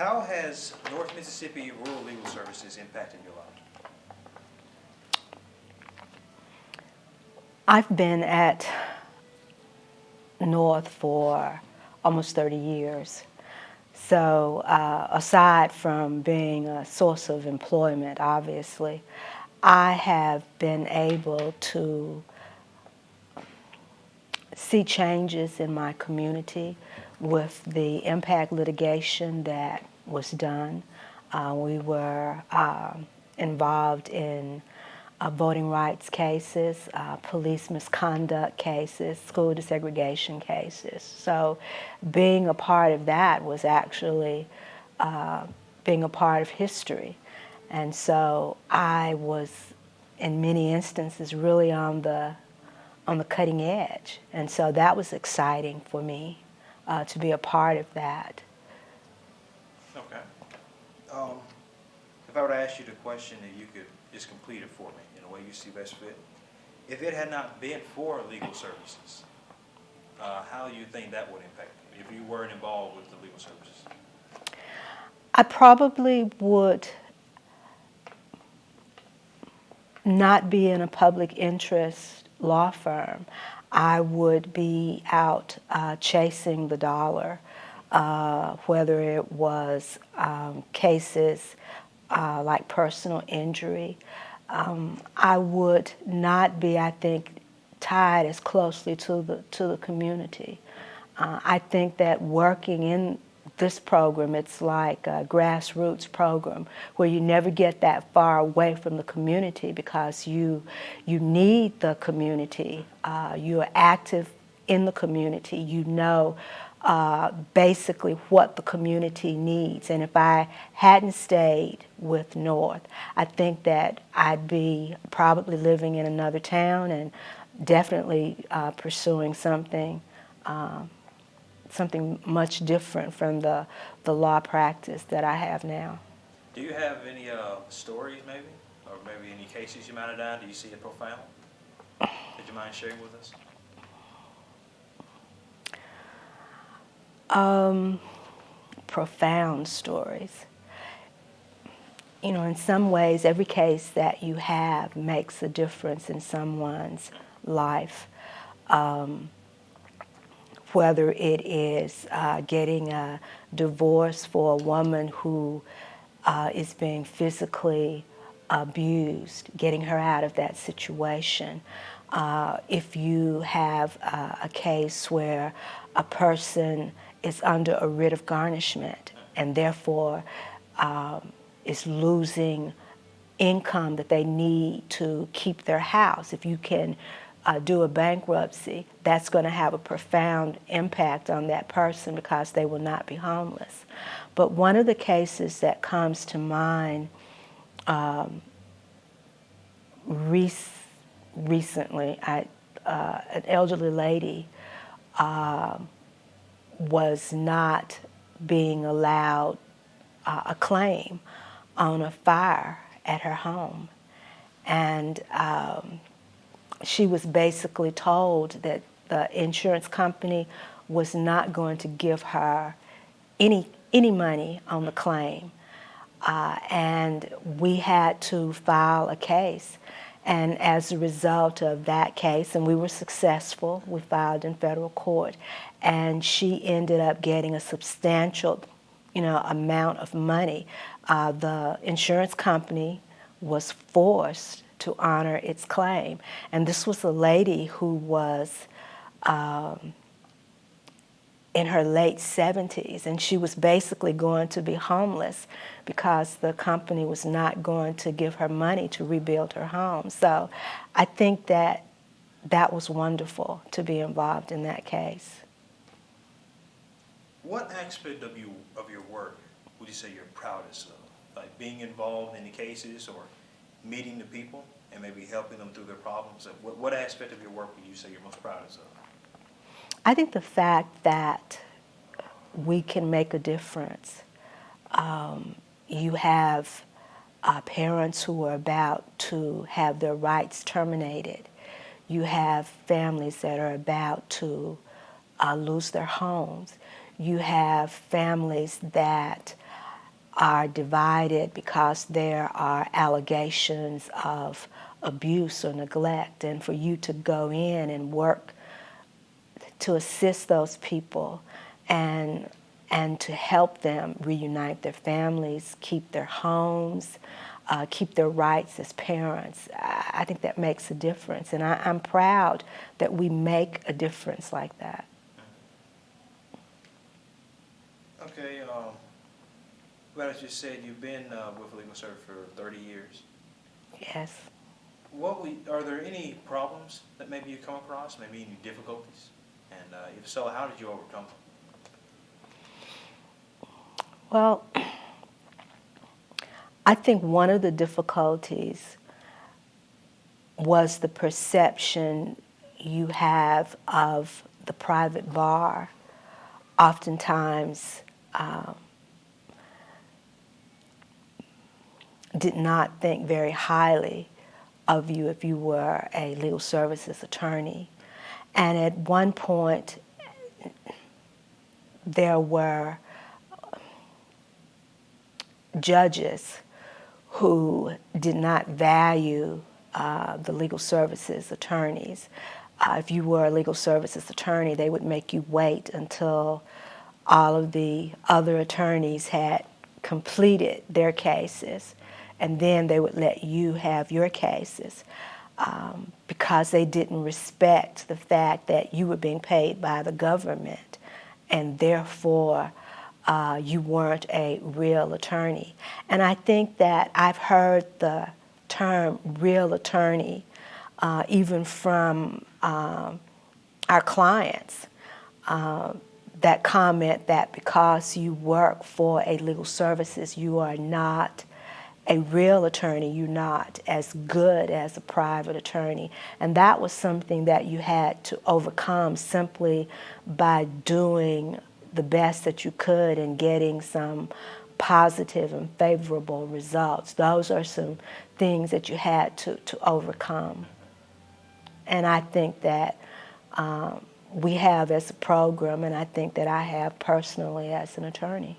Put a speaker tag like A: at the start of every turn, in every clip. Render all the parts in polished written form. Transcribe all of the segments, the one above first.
A: How has North Mississippi Rural Legal Services impacted your life?
B: I've been at North for almost 30 years. So aside from being a source of employment, obviously, I have been able to see changes in my community with the impact litigation that was done. We were involved in voting rights cases, police misconduct cases, school desegregation cases. So being a part of that was actually being a part of history. And so I was, in many instances, really on the cutting edge. And so that was exciting for me to be a part of that.
A: Okay. If I were to ask you the question and you could just complete it for me in a way you see best fit. If it had not been for legal services, how do you think that would impact you if you weren't involved with the legal services?
B: I probably would not be in a public interest law firm. I would be out chasing the dollar, whether it was cases like personal injury. I would not be, I think, tied as closely to the community. I think that working in this program, it's like a grassroots program where you never get that far away from the community because you need the community. You are active in the community. You know basically what the community needs. And if I hadn't stayed with North, I think that I'd be probably living in another town and definitely pursuing something much different from the law practice that I have now.
A: Do you have any stories maybe, or maybe any cases you might have done? Do you see it profound? Would you mind sharing with us?
B: Profound stories. You know, in some ways, every case that you have makes a difference in someone's life. Whether it is getting a divorce for a woman who is being physically abused, getting her out of that situation. If you have a case where a person is under a writ of garnishment and therefore is losing income that they need to keep their house, if you can do a bankruptcy, that's going to have a profound impact on that person because they will not be homeless. But one of the cases that comes to mind recently, an elderly lady was not being allowed a claim on a fire at her home. And she was basically told that the insurance company was not going to give her any money on the claim. And we had to file a case. And as a result of that case, and we were successful, we filed in federal court, and she ended up getting a substantial, amount of money. The insurance company was forced to honor its claim. And this was a lady who was in her late 70s, and she was basically going to be homeless because the company was not going to give her money to rebuild her home. So I think that was wonderful to be involved in that case.
A: What aspect of your work would you say you're proudest of? Like being involved in the cases or meeting the people and maybe helping them through their problems? What aspect of your work would you say you're most proudest of?
B: I think the fact that we can make a difference. You have parents who are about to have their rights terminated. You have families that are about to lose their homes. You have families that are divided because there are allegations of abuse or neglect, and for you to go in and work to assist those people and to help them reunite their families, keep their homes, keep their rights as parents. I think that makes a difference, and I'm proud that we make a difference like that.
A: Okay, well, as you said, you've been with Legal Service for 30 years.
B: Yes.
A: Are there any problems that maybe you come across, maybe any difficulties? And if so, how did you overcome them?
B: Well, I think one of the difficulties was the perception you have of the private bar. Oftentimes, did not think very highly of you if you were a legal services attorney. And at one point, there were judges who did not value the legal services attorneys. If you were a legal services attorney, they would make you wait until all of the other attorneys had completed their cases, and then they would let you have your cases, because they didn't respect the fact that you were being paid by the government, and therefore you weren't a real attorney. And I think that I've heard the term real attorney even from our clients, that comment that because you work for a legal services, you are not a real attorney, you're not as good as a private attorney. And that was something that you had to overcome simply by doing the best that you could and getting some positive and favorable results. Those are some things that you had to overcome. And I think that we have as a program, and I think that I have personally as an attorney.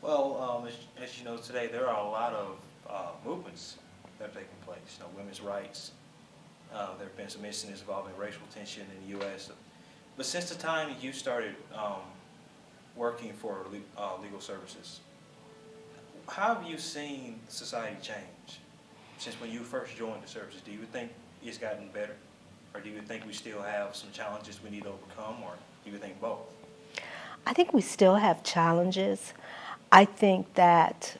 A: Well, as you know, today there are a lot of movements that are taking place. You know, women's rights. There have been some incidents involving racial tension in the U.S. But since the time you started working for legal services, how have you seen society change since when you first joined the services? Do you think it's gotten better? Or do you think we still have some challenges we need to overcome, or do you think both?
B: I think we still have challenges. I think that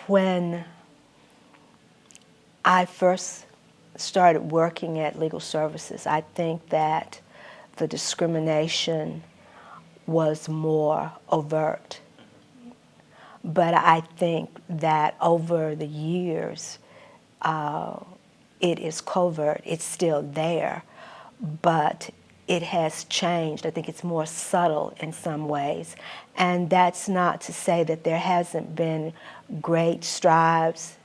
B: when I first started working at legal services, I think that the discrimination was more overt. But I think that over the years, it is covert. It's still there, but it has changed. I think it's more subtle in some ways. And that's not to say that there hasn't been great strides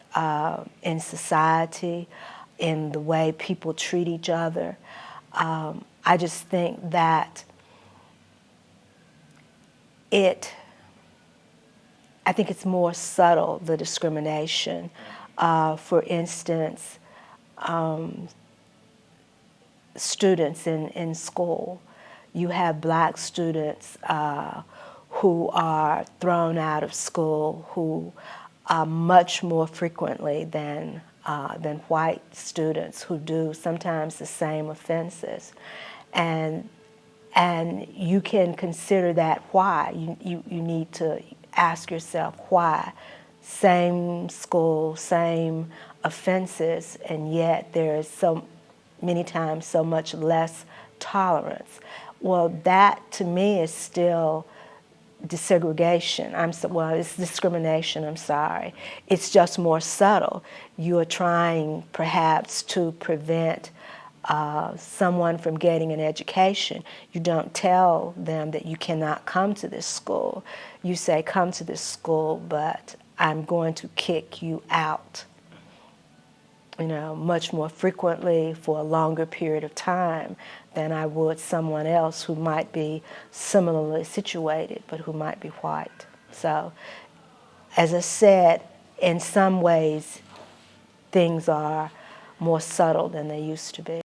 B: in society, in the way people treat each other. I just think that I think it's more subtle, the discrimination. For instance, students in school. You have black students who are thrown out of school, who much more frequently than white students who do sometimes the same offenses. And you can consider that why. You need to ask yourself why. Same school, same offenses, and yet there is so many times so much less tolerance. Well, that to me is still desegregation. It's discrimination, I'm sorry. It's just more subtle. You are trying perhaps to prevent someone from getting an education. You don't tell them that you cannot come to this school. You say, come to this school, but I'm going to kick you out. You know, much more frequently for a longer period of time than I would someone else who might be similarly situated, but who might be white. So, as I said, in some ways, things are more subtle than they used to be.